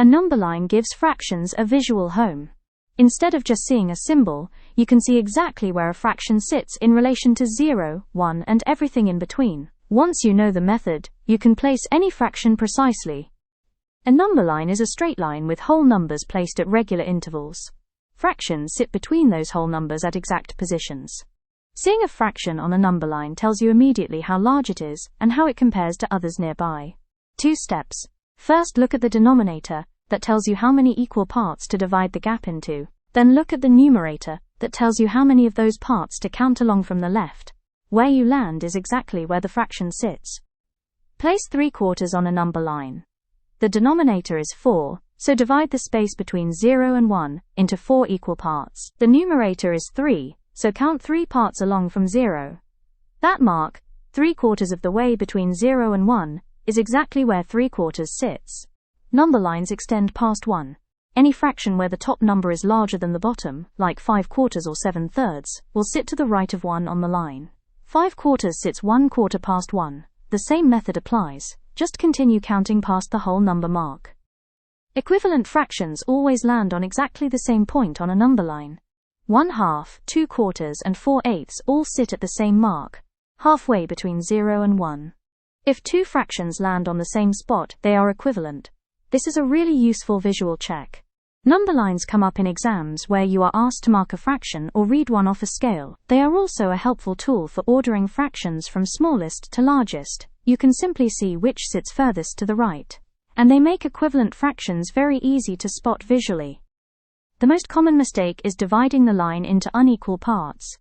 A number line gives fractions a visual home. Instead of just seeing a symbol, you can see exactly where a fraction sits in relation to 0, 1, and everything in between. Once you know the method, you can place any fraction precisely. A number line is a straight line with whole numbers placed at regular intervals. Fractions sit between those whole numbers at exact positions. Seeing a fraction on a number line tells you immediately how large it is and how it compares to others nearby. 2 steps. First, look at the denominator, that tells you how many equal parts to divide the gap into. Then look at the numerator, that tells you how many of those parts to count along from the left. Where you land is exactly where the fraction sits. Place 3/4 on a number line. The denominator is 4, so divide the space between 0 and 1 into 4 equal parts. The numerator is 3, so count 3 parts along from 0. That mark, 3/4 of the way between 0 and 1, is exactly where 3/4 sits. Number lines extend past 1. Any fraction where the top number is larger than the bottom, like 5/4 or 7/3, will sit to the right of 1 on the line. 5/4 sits 1/4 past 1. The same method applies, just continue counting past the whole number mark. Equivalent fractions always land on exactly the same point on a number line. 1/2, 2/4, and 4/8 all sit at the same mark, halfway between 0 and 1. If 2 fractions land on the same spot, they are equivalent. This is a really useful visual check. Number lines come up in exams where you are asked to mark a fraction or read one off a scale. They are also a helpful tool for ordering fractions from smallest to largest. You can simply see which sits furthest to the right. And they make equivalent fractions very easy to spot visually. The most common mistake is dividing the line into unequal parts.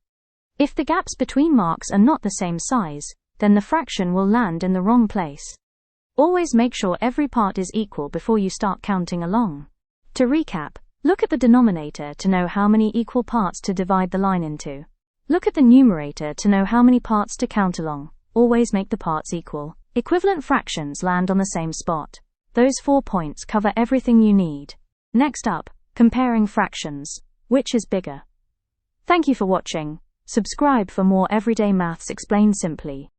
If the gaps between marks are not the same size, then the fraction will land in the wrong place. Always make sure every part is equal before you start counting along. To recap, look at the denominator to know how many equal parts to divide the line into. Look at the numerator to know how many parts to count along. Always make the parts equal. Equivalent fractions land on the same spot. Those 4 points cover everything you need. Next up, comparing fractions. Which is bigger? Thank you for watching. Subscribe for more everyday maths explained simply.